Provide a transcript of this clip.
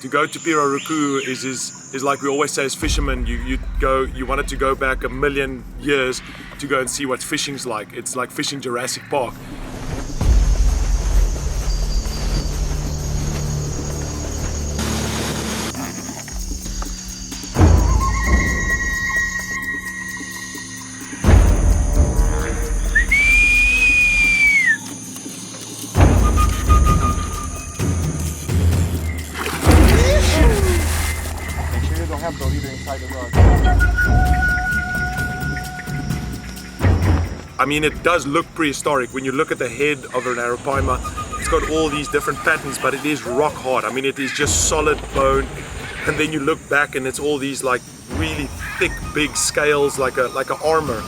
to go to Pirarucu is like we always say as fishermen, you wanted to go back 1,000,000 years to go and see what fishing's like. It's like fishing Jurassic Park. Don't leave it inside the rod. I mean, it does look prehistoric. When you look at the head of an arapaima, it's got all these different patterns, but it is rock hard. I mean, it is just solid bone. And then you look back and it's all these like really thick, big scales, like a armor.